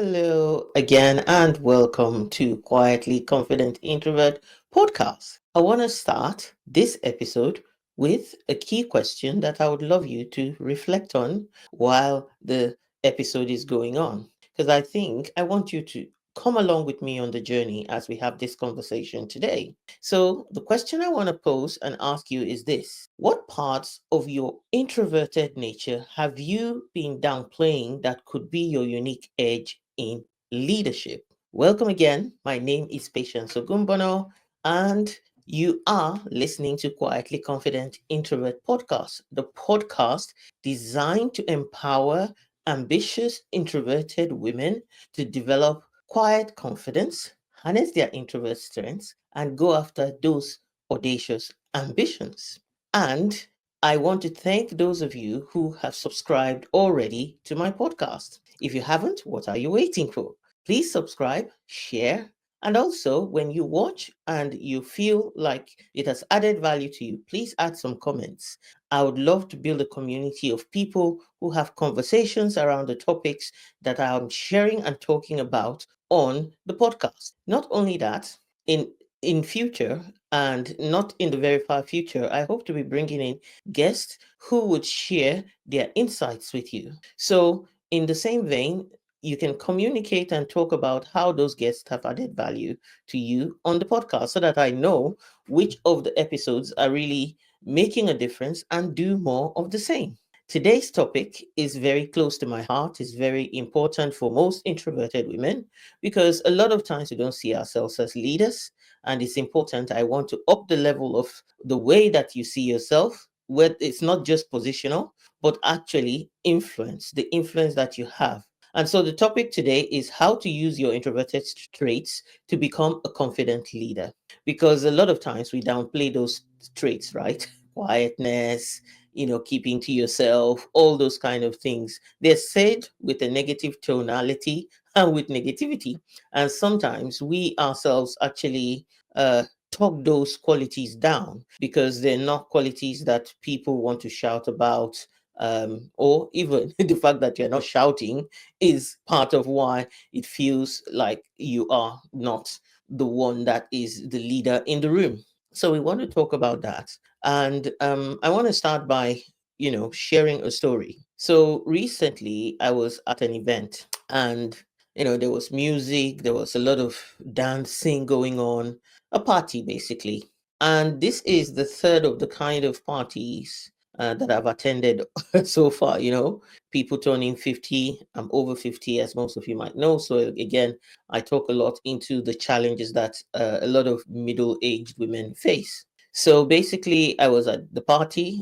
Hello again, and welcome to Quietly Confident Introvert Podcast. I want to start this episode with a key question that I would love you to reflect on while the episode is going on. Because I think I want you to come along with me on the journey as we have this conversation today. So, the question I want to pose and ask you is this: what parts of your introverted nature have you been downplaying that could be your unique edge in leadership? Welcome again. My name is Patience Ogunbona, and you are listening to Quietly Confident Introvert Podcast, the podcast designed to empower ambitious introverted women to develop quiet confidence, harness their introvert strengths, and go after those audacious ambitions. And I want to thank those of you who have subscribed already to my podcast. If you haven't, what are you waiting for? Please subscribe, share, and also when you watch and you feel like it has added value to you, please add some comments. I would love to build a community of people who have conversations around the topics that I'm sharing and talking about on the podcast. Not only that, in in future and not in the very far future, I hope to be bringing in guests who would share their insights with you. So, in the same vein, you can communicate and talk about how those guests have added value to you on the podcast so that I know which of the episodes are really making a difference and do more of the same. Today's topic is very close to my heart, is very important for most introverted women because a lot of times we don't see ourselves as leaders, and it's important. I want to up the level of the way that you see yourself, where it's not just positional, but actually the influence that you have. And so the topic today is how to use your introverted traits to become a confident leader. Because a lot of times we downplay those traits, right? Quietness, keeping to yourself, all those kind of things. They're said with a negative tonality and with negativity. And sometimes we ourselves actually talk those qualities down because they're not qualities that people want to shout about. Or even the fact that you're not shouting is part of why it feels like you are not the one that is the leader in the room. So we want to talk about that. And I want to start by, sharing a story. So recently I was at an event and, there was music, there was a lot of dancing going on, a party basically. And this is the third of the kind of parties that I've attended so far, people turning 50. I'm over 50, as most of you might know. So, again, I talk a lot into the challenges that a lot of middle aged women face. So basically, I was at the party.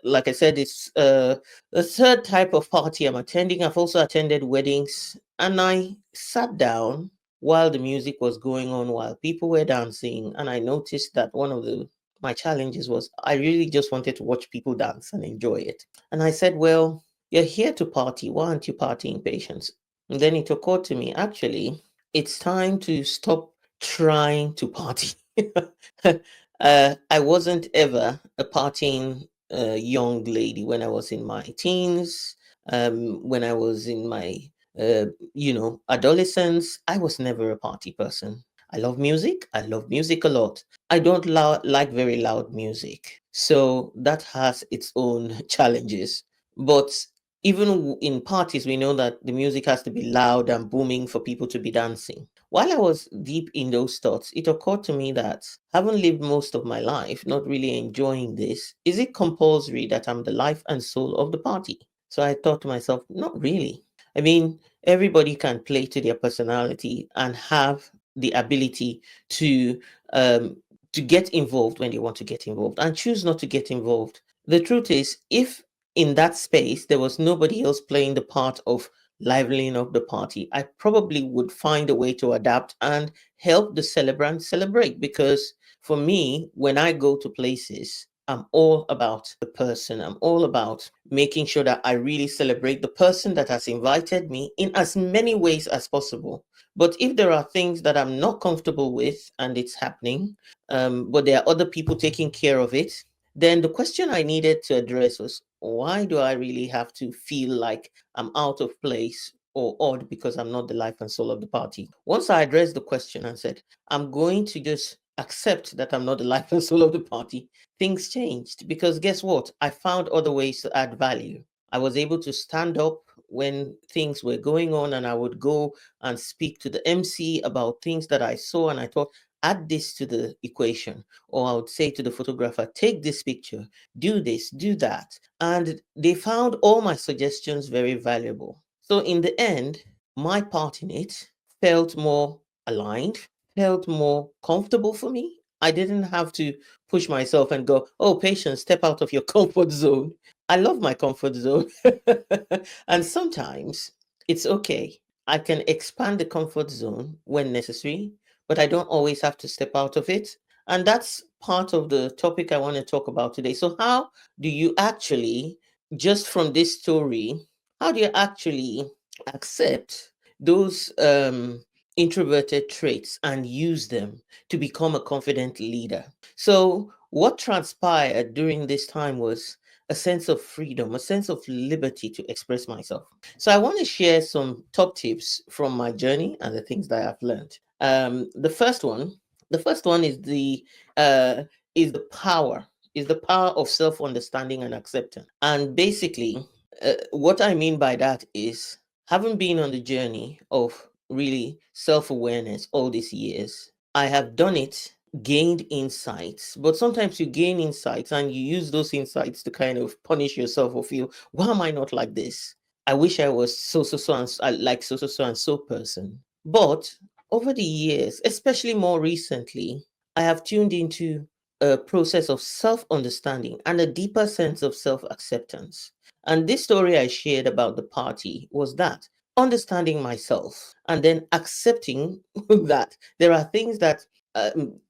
Like I said, it's the third type of party I'm attending. I've also attended weddings, and I sat down while the music was going on, while people were dancing, and I noticed that one of the my challenges was I really just wanted to watch people dance and enjoy it. And I said, well, you're here to party. Why aren't you partying, patience? And then it occurred to me, actually, it's time to stop trying to party. I wasn't ever a partying young lady when I was in my teens, when I was in my uh, adolescence. I was never a party person. I love music. I love music a lot. I don't like very loud music. So that has its own challenges. But even in parties, we know that the music has to be loud and booming for people to be dancing. While I was deep in those thoughts, it occurred to me that having lived most of my life not really enjoying this, is it compulsory that I'm the life and soul of the party? So I thought to myself, not really. I mean, everybody can play to their personality and have the ability to um, to get involved when they want to get involved and choose not to get involved. The truth is, if in that space there was nobody else playing the part of liveling up the party, I probably would find a way to adapt and help the celebrant celebrate. Because for me, when I go to places, I'm all about the person. I'm all about making sure that I really celebrate the person that has invited me in as many ways as possible. But if there are things that I'm not comfortable with and it's happening, but there are other people taking care of it, then the question I needed to address was, why do I really have to feel like I'm out of place or odd because I'm not the life and soul of the party. Once I addressed the question and said, I'm going to just accept that I'm not the life and soul of the party, things changed because guess what? I found other ways to add value. I was able to stand up when things were going on and I would go and speak to the MC about things that I saw and I thought, add this to the equation. Or I would say to the photographer, take this picture, do this, do that. And they found all my suggestions very valuable. So in the end, my part in it felt more aligned, felt more comfortable for me. I didn't have to push myself and go, oh, patience, step out of your comfort zone. I love my comfort zone. And sometimes it's okay. I can expand the comfort zone when necessary, but I don't always have to step out of it. And that's part of the topic I want to talk about today. So, how do you actually, just from this story, how do you actually accept those introverted traits and use them to become a confident leader? So, what transpired during this time was a sense of freedom, a sense of liberty to express myself. So, I want to share some top tips from my journey and the things that I've learned. The first one uh, is the power of self-understanding and acceptance. And basically, what I mean by that is having been on the journey of really self-awareness all these years, I have done it, gained insights, but sometimes you gain insights and you use those insights to kind of punish yourself or feel, why am I not like this? I wish I was so and like so and so person. But over the years, especially more recently, I have tuned into a process of self understanding and a deeper sense of self acceptance. And this story I shared about the party was that understanding myself and then accepting that there are things that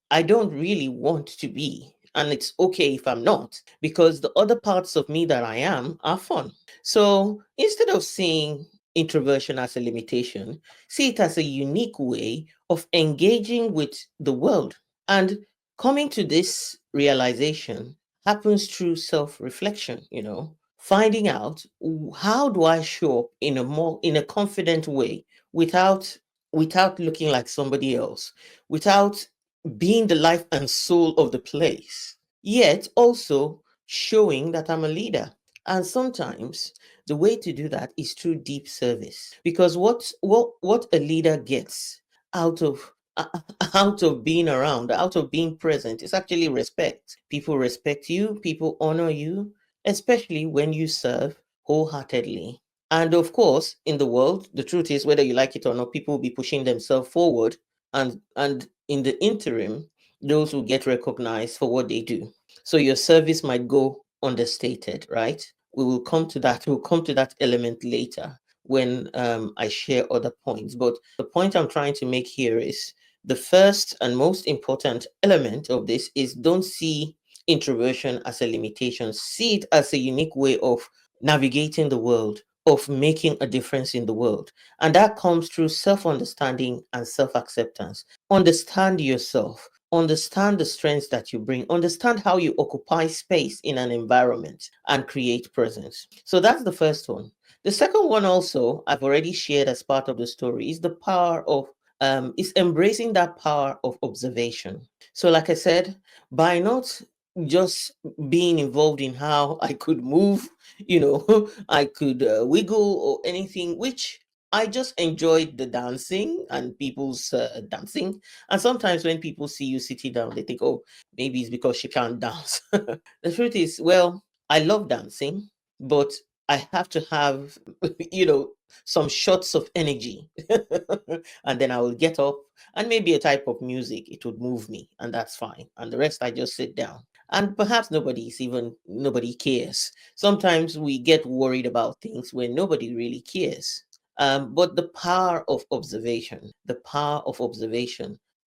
I don't really want to be. And it's okay if I'm not, because the other parts of me that I am are fun. So instead of seeing introversion as a limitation, see it as a unique way of engaging with the world. And coming to this realization happens through self reflection, finding out how do I show up in a confident way without looking like somebody else, without being the life and soul of the place, yet also showing that I'm a leader. And sometimes the way to do that is through deep service. Because what a leader gets out of out of being around, out of being present, is actually respect. People respect you, people honor you, especially when you serve wholeheartedly. And of course, in the world, the truth is, whether you like it or not, people will be pushing themselves forward, and in the interim, those will get recognized for what they do. So your service might go understated, right? We will come to that. We'll come to that element later when I share other points. But the point I'm trying to make here is the first and most important element of this is don't see introversion as a limitation. See it as a unique way of navigating the world, of making a difference in the world. And that comes through self understanding and self acceptance. Understand yourself, understand the strengths that you bring, understand how you occupy space in an environment and create presence. So that's the first one. The second one, also, I've already shared as part of the story, is the power of is embracing that power of observation. So, like I said, by not just being involved in how I could move, I could wiggle or anything, which I just enjoyed the dancing and people's dancing. And sometimes when people see you sitting down, they think, oh, maybe it's because she can't dance. The truth is, well, I love dancing, but I have to have, you know, some shots of energy. And then I will get up and maybe a type of music, it would move me, and that's fine. And the rest, I just sit down. And perhaps nobody cares. Sometimes we get worried about things when nobody really cares. But the power of observation,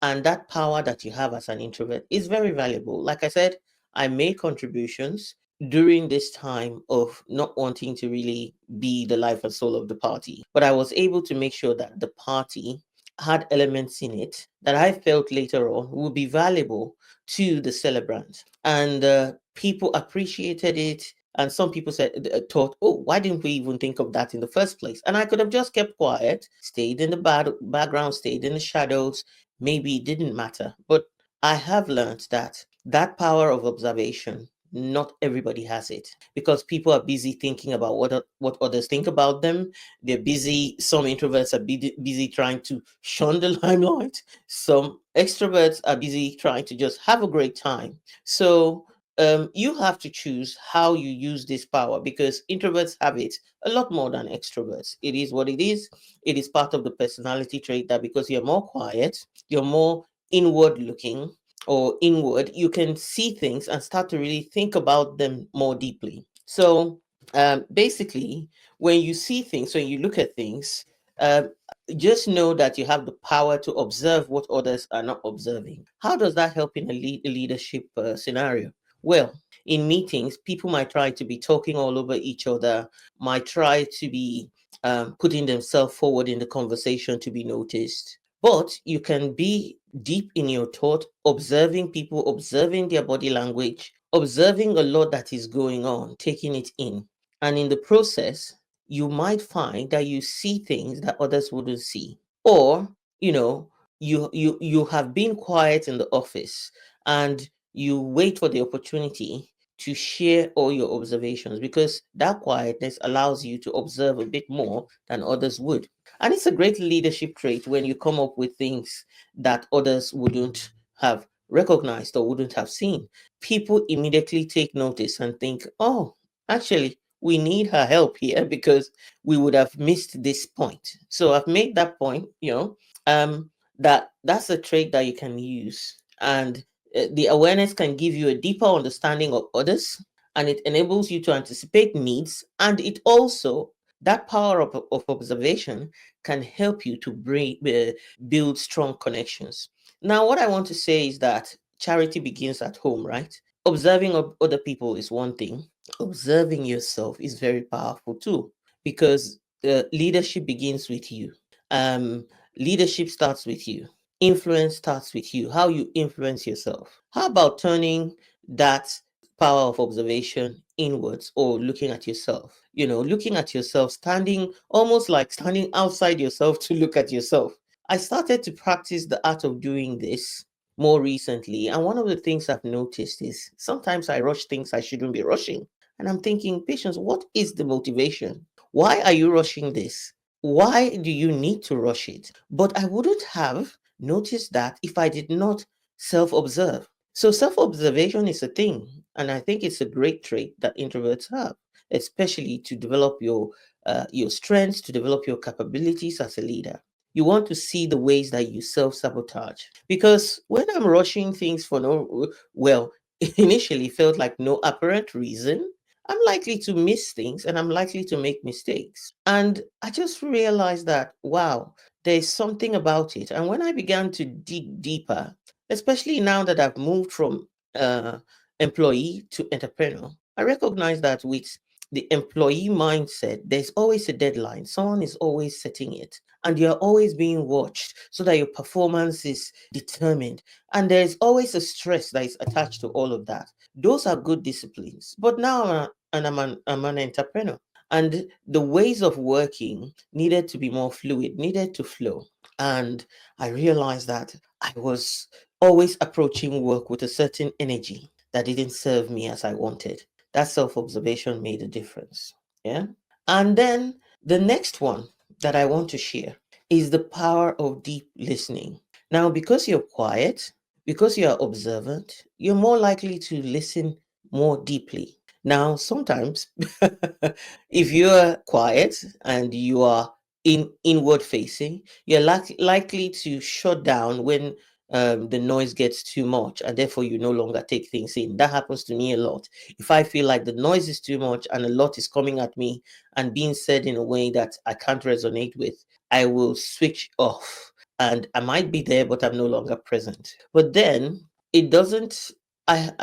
and that power that you have as an introvert is very valuable. Like I said, I made contributions during this time of not wanting to really be the life and soul of the party, but I was able to make sure that the party had elements in it that I felt later on would be valuable to the celebrant. And people appreciated it. And some people thought, oh, why didn't we even think of that in the first place? And I could have just kept quiet, stayed in the background, stayed in the shadows. Maybe it didn't matter. But I have learned that power of observation, not everybody has it, because people are busy thinking about what others think about them. They're busy. Some introverts are busy trying to shun the limelight. Some extroverts are busy trying to just have a great time. So you have to choose how you use this power, because introverts have it a lot more than extroverts. It is what it is. It is part of the personality trait that because you're more quiet, you're more inward looking or inward, you can see things and start to really think about them more deeply. So basically, when you see things, when you look at things, um, just know that you have the power to observe what others are not observing. How does that help in a leadership scenario? Well, in meetings, people might try to be talking all over each other, might try to be putting themselves forward in the conversation to be noticed. But you can be deep in your thought, observing people, observing their body language, observing a lot that is going on, taking it in. And in the process, you might find that you see things that others wouldn't see. Or, you know, you have been quiet in the office and you wait for the opportunity to share all your observations, because that quietness allows you to observe a bit more than others would. And it's a great leadership trait when you come up with things that others wouldn't have recognized or wouldn't have seen. People immediately take notice and think, oh, actually, we need her help here because we would have missed this point. So I've made that point, that's a trait that you can use. And the awareness can give you a deeper understanding of others, and it enables you to anticipate needs. And it also, that power of observation can help you to build strong connections. Now, what I want to say is that charity begins at home, right? Observing other people is one thing. Observing yourself is very powerful too, because leadership begins with you. Um, Leadership starts with you. Influence starts with you, how you influence yourself. How about turning that power of observation inwards, or looking at yourself? Looking at yourself, standing almost like standing outside yourself to look at yourself. I started to practice the art of doing this more recently. And one of the things I've noticed is sometimes I rush things I shouldn't be rushing. And I'm thinking, Patience, what is the motivation? Why are you rushing this? Why do you need to rush it? But I wouldn't have noticed that if I did not self observe. So, self observation is a thing. And I think it's a great trait that introverts have, especially to develop your strengths, to develop your capabilities as a leader. You want to see the ways that you self sabotage. Because when I'm rushing things for well, initially felt like no apparent reason, I'm likely to miss things and I'm likely to make mistakes. And I just realized that, wow, there's something about it. And when I began to dig deeper, especially now that I've moved from uh, employee to entrepreneur, I recognize that with the employee mindset, there's always a deadline. Someone is always setting it, and you're always being watched so that your performance is determined. And there's always a stress that is attached to all of that. Those are good disciplines. But now I'm an entrepreneur. And the ways of working needed to be more fluid, needed to flow. And I realized that I was always approaching work with a certain energy that didn't serve me as I wanted. That self observation made a difference. Yeah. And then the next one that I want to share is the power of deep listening. Now, because you're quiet, because you're observant, you're more likely to listen more deeply. Now, sometimes if you're quiet and you are inward facing, you're likely to shut down when the noise gets too much, and therefore you no longer take things in. That happens to me a lot. If I feel like the noise is too much and a lot is coming at me and being said in a way that I can't resonate with, I will switch off, and I might be there, but I'm no longer present. But then it doesn't.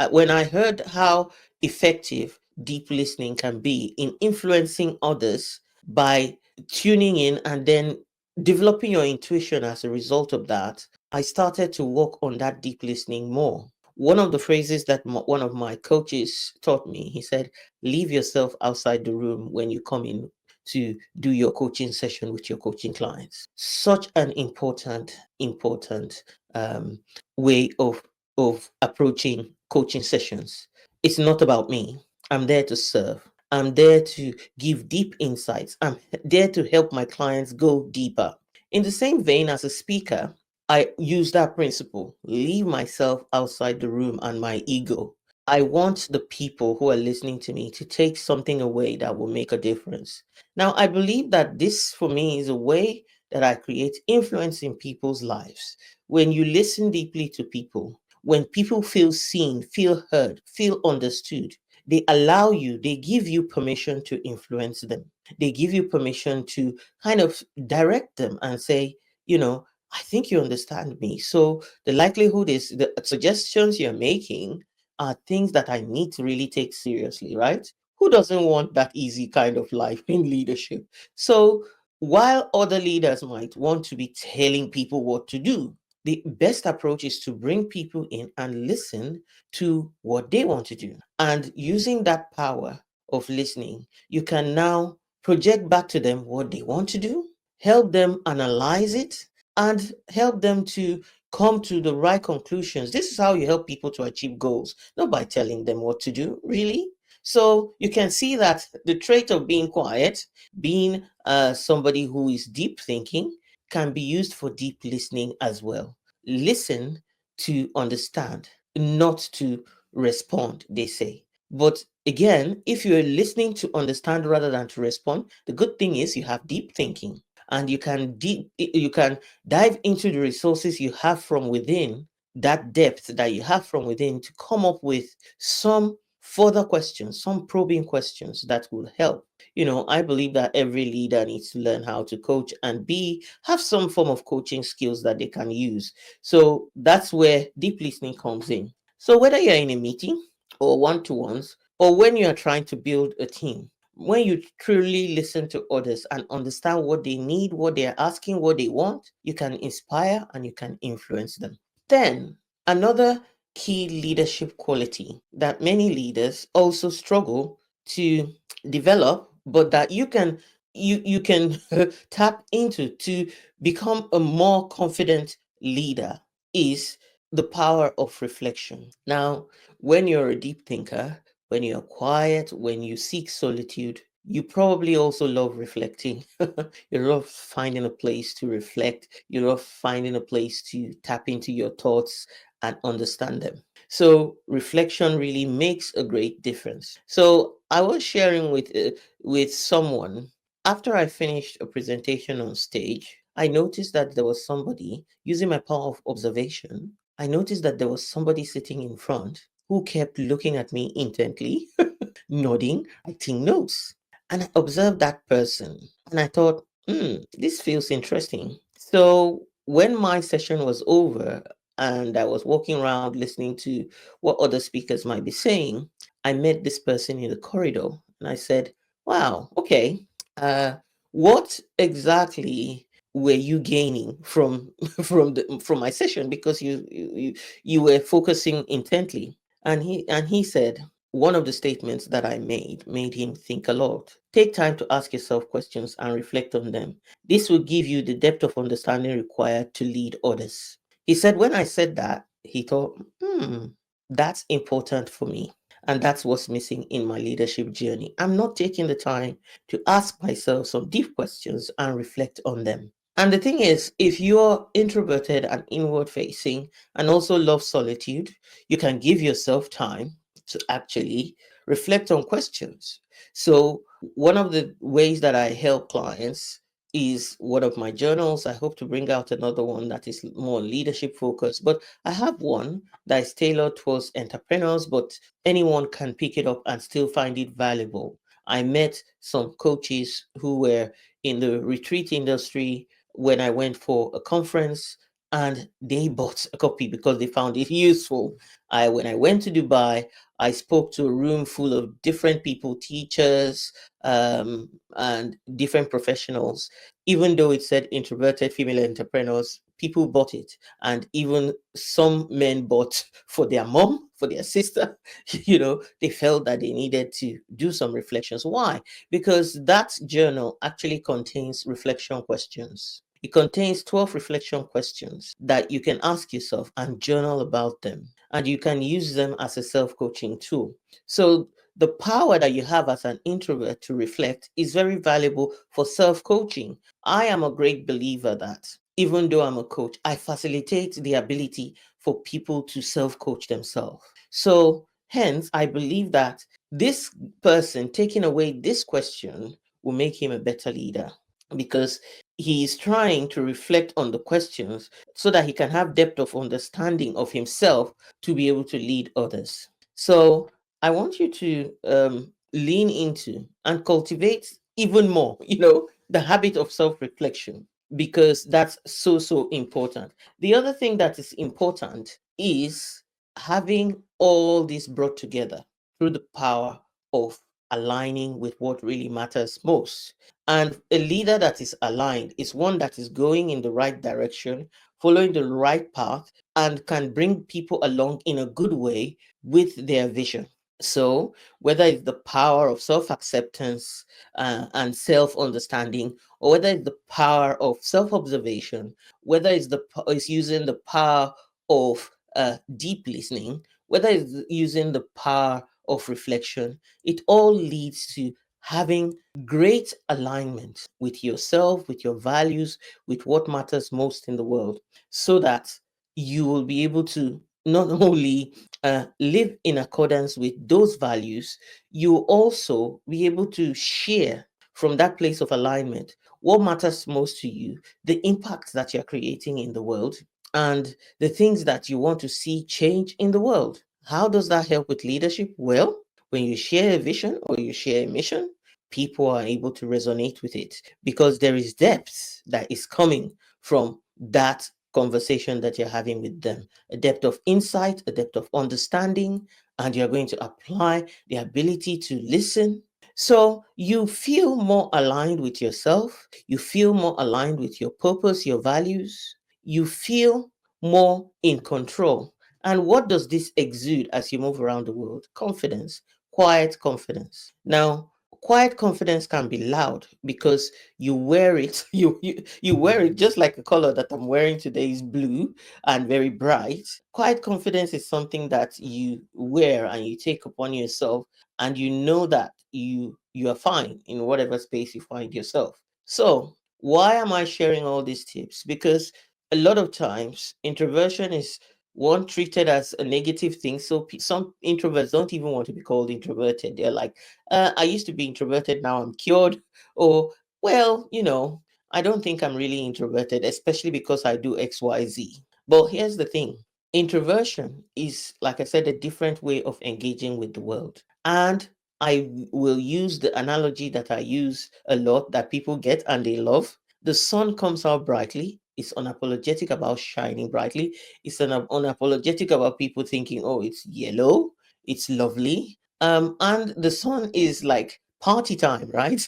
When I heard how effective deep listening can be in influencing others by tuning in and then developing your intuition as a result of that, I started to work on that deep listening more. One of the phrases that one of my coaches taught me, he said, leave yourself outside the room when you come in to do your coaching session with your coaching clients. Such an important um, way of approaching coaching sessions. It's not about me. I'm there to serve. I'm there to give deep insights. I'm there to help my clients go deeper. In the same vein, as a speaker, I use that principle, leave myself outside the room and my ego. I want the people who are listening to me to take something away that will make a difference. Now, I believe that this for me is a way that I create influence in people's lives. When you listen deeply to people, when people feel seen, feel heard, feel understood, they allow you, they give you permission to influence them. They give you permission to kind of direct them and say, you know, I think you understand me. So the likelihood is the suggestions you're making are things that I need to really take seriously, right? Who doesn't want that easy kind of life in leadership? So while other leaders might want to be telling people what to do, the best approach is to bring people in and listen to what they want to do. And using that power of listening, you can now project back to them what they want to do, help them analyze it, and help them to come to the right conclusions. This is how you help people to achieve goals, not by telling them what to do, really. So you can see that the trait of being quiet, being somebody who is deep thinking, can be used for deep listening as well. Listen to understand, not to respond, they say. But again, if you're listening to understand rather than to respond, the good thing is you have deep thinking and you can dive into the resources you have from within, that depth that you have from within, to come up with some further questions, some probing questions that will help. I believe that every leader needs to learn how to coach and have some form of coaching skills that they can use. So that's where deep listening comes in. So whether you're in a meeting or one-to-ones, or when you are trying to build a team, when you truly listen to others and understand what they need, what they're asking, what they want, you can inspire and you can influence them. Then, another key leadership quality that many leaders also struggle to develop, but that you can tap into to become a more confident leader, is the power of reflection. Now, when you're a deep thinker, when you're quiet, when you seek solitude, you probably also love reflecting. You love finding a place to reflect. You love finding a place to tap into your thoughts and understand them. So reflection really makes a great difference. So I was sharing with someone after I finished a presentation on stage. I noticed that there was somebody using my power of observation. I noticed that there was somebody sitting in front who kept looking at me intently, nodding, writing notes. And I observed that person and I thought, this feels interesting. So when my session was over and I was walking around listening to what other speakers might be saying, I met this person in the corridor and I said, wow, okay, uh, what exactly were you gaining from from my session, because you were focusing intently? And he said, one of the statements that I made him think a lot. Take time to ask yourself questions and reflect on them. This will give you the depth of understanding required to lead others. He said, when I said that, he thought, that's important for me. And that's what's missing in my leadership journey. I'm not taking the time to ask myself some deep questions and reflect on them. And the thing is, if you're introverted and inward facing and also love solitude, you can give yourself time to actually reflect on questions. So, one of the ways that I help clients is one of my journals. I hope to bring out another one that is more leadership focused, but I have one that is tailored towards entrepreneurs, but anyone can pick it up and still find it valuable. I met some coaches who were in the retreat industry when I went for a conference, and they bought a copy because they found it useful. When I went to Dubai, I spoke to a room full of different people, teachers, and different professionals. Even though it said introverted female entrepreneurs, people bought it. And even some men bought for their mom, for their sister. They felt that they needed to do some reflections. Why? Because that journal actually contains reflection questions. It contains 12 reflection questions that you can ask yourself and journal about them. And you can use them as a self coaching tool. So, the power that you have as an introvert to reflect is very valuable for self coaching. I am a great believer that even though I'm a coach, I facilitate the ability for people to self coach themselves. So, hence, I believe that this person taking away this question will make him a better leader because he is trying to reflect on the questions so that he can have depth of understanding of himself to be able to lead others. So I want you to lean into and cultivate even more, the habit of self reflection because that's so, so important. The other thing that is important is having all this brought together through the power of aligning with what really matters most. And a leader that is aligned is one that is going in the right direction, following the right path, and can bring people along in a good way with their vision. So, whether it's the power of self acceptance and self understanding, or whether it's the power of self observation, whether it's using the power of deep listening, whether it's using the power of reflection, it all leads to having great alignment with yourself, with your values, with what matters most in the world, so that you will be able to not only live in accordance with those values, you will also be able to share from that place of alignment what matters most to you, the impact that you're creating in the world, and the things that you want to see change in the world. How does that help with leadership? Well, when you share a vision or you share a mission, people are able to resonate with it because there is depth that is coming from that conversation that you're having with them, a depth of insight, a depth of understanding, and you're going to apply the ability to listen. So you feel more aligned with yourself, you feel more aligned with your purpose, your values, you feel more in control. And what does this exude as you move around the world? Confidence, quiet confidence. Now, quiet confidence can be loud because you wear it, you wear it just like the color that I'm wearing today is blue and very bright. Quiet confidence is something that you wear and you take upon yourself, and you know that you are fine in whatever space you find yourself. So why am I sharing all these tips? Because a lot of times introversion is one treated as a negative thing. So some introverts don't even want to be called introverted. They're like, I used to be introverted, now I'm cured. Or, well, I don't think I'm really introverted, especially because I do XYZ. But here's the thing: introversion is, like I said, a different way of engaging with the world. And I will use the analogy that I use a lot that people get and they love. The sun comes out brightly. It's unapologetic about shining brightly. It's unapologetic about people thinking, oh, it's yellow, it's lovely. And the sun is like party time, right?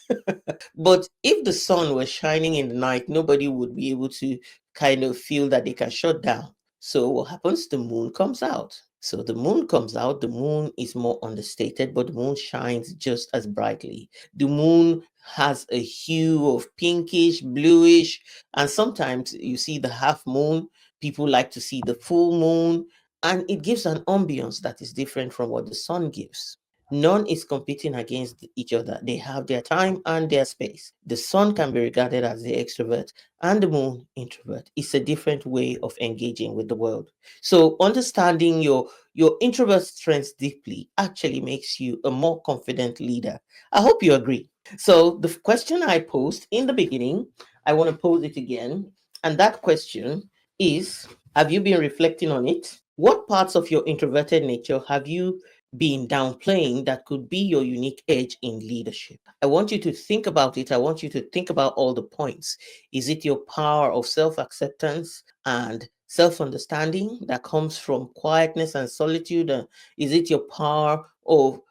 But if the sun was shining in the night, nobody would be able to kind of feel that they can shut down. So what happens? The moon comes out. So the moon comes out, the moon is more understated, but the moon shines just as brightly. The moon has a hue of pinkish, bluish, and sometimes you see the half moon. People like to see the full moon, and it gives an ambience that is different from what the sun gives. None is competing against each other. They have their time and their space. The sun can be regarded as the extrovert and the moon introvert. It's a different way of engaging with the world. So understanding your introvert strengths deeply actually makes you a more confident leader. I hope you agree. So the question I posed in the beginning, I want to pose it again. And that question is, have you been reflecting on it? What parts of your introverted nature have you been downplaying that could be your unique edge in leadership? I want you to think about it. I want you to think about all the points. Is it your power of self acceptance and self-understanding that comes from quietness and solitude? Is it your power of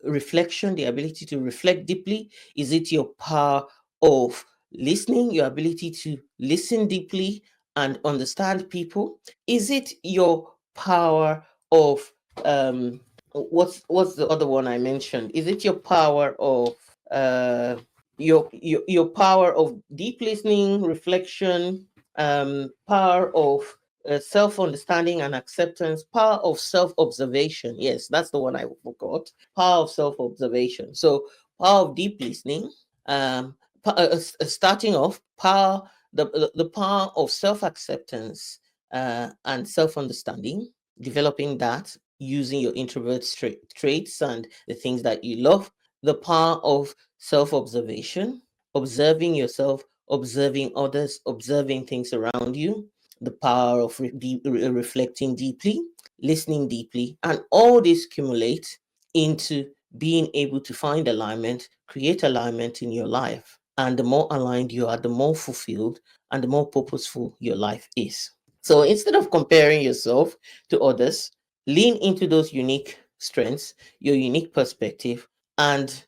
reflection, the ability to reflect deeply? Is it your power of listening, your ability to listen deeply and understand people? Is it your power of what's the other one I mentioned? Is it your power of uh your power of deep listening, reflection, power of self-understanding and acceptance, power of self-observation? Yes, that's the one I forgot. Power of self-observation. So power of deep listening, starting off, the power of self-acceptance and self-understanding, developing that using your introvert traits and the things that you love. The power of self-observation, observing yourself, observing others, observing things around you. The power of reflecting deeply, listening deeply, and all this accumulate into being able to find alignment, create alignment in your life. And the more aligned you are, the more fulfilled and the more purposeful your life is. So instead of comparing yourself to others, lean into those unique strengths, your unique perspective, and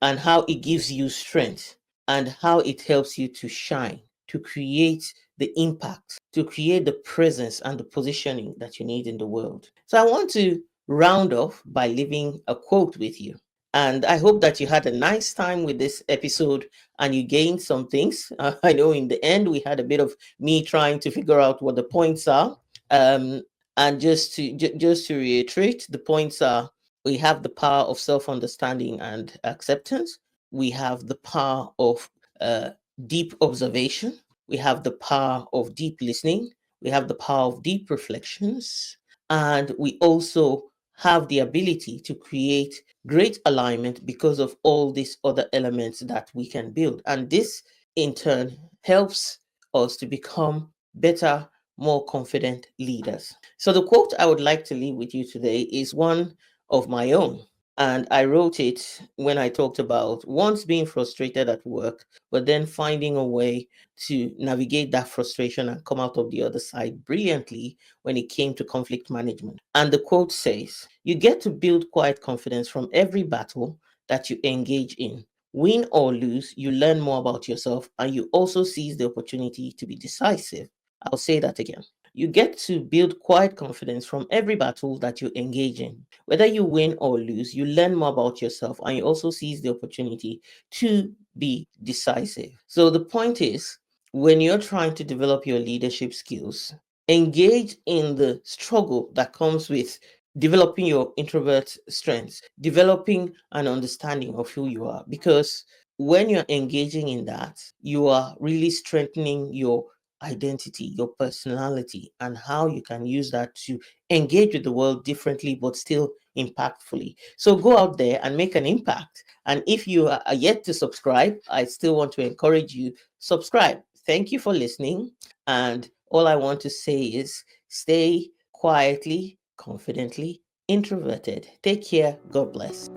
how it gives you strength and how it helps you to shine, to create the impact, to create the presence and the positioning that you need in the world. So I want to round off by leaving a quote with you. And I hope that you had a nice time with this episode and you gained some things. I know in the end we had a bit of me trying to figure out what the points are. Um, and just to reiterate, the points are: we have the power of self-understanding and acceptance. We have the power of uh, deep observation. We have the power of deep listening. We have the power of deep reflections. And we also have the ability to create great alignment because of all these other elements that we can build. And this, in turn, helps us to become better, more confident leaders. So, the quote I would like to leave with you today is one of my own. And I wrote it when I talked about once being frustrated at work, but then finding a way to navigate that frustration and come out of the other side brilliantly when it came to conflict management. And the quote says, "You get to build quiet confidence from every battle that you engage in. Win or lose, you learn more about yourself and you also seize the opportunity to be decisive." I'll say that again. You get to build quiet confidence from every battle that you engage in. Whether you win or lose, you learn more about yourself and you also seize the opportunity to be decisive. So the point is, when you're trying to develop your leadership skills, engage in the struggle that comes with developing your introvert strengths, developing an understanding of who you are. Because when you're engaging in that, you are really strengthening your identity, your personality, and how you can use that to engage with the world differently but still impactfully. So go out there and make an impact. And if you are yet to subscribe, I still want to encourage you, subscribe. Thank you for listening. And all I want to say is stay quietly, confidently introverted. Take care. God bless.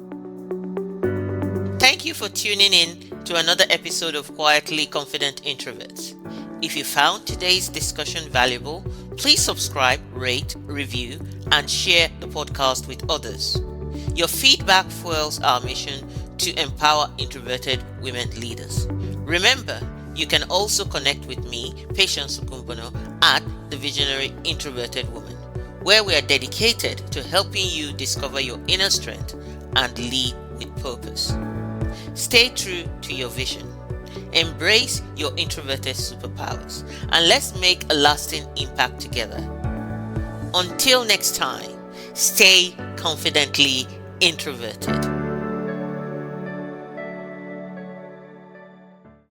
Thank you for tuning in to another episode of Quietly Confident Introverts. If you found today's discussion valuable, please subscribe, rate, review, and share the podcast with others. Your feedback fuels our mission to empower introverted women leaders. Remember, you can also connect with me, Patience Ogunbona, at The Visionary Introverted Woman, where we are dedicated to helping you discover your inner strength and lead with purpose. Stay true to your vision. Embrace your introverted superpowers and let's make a lasting impact together. Until next time, stay confidently introverted.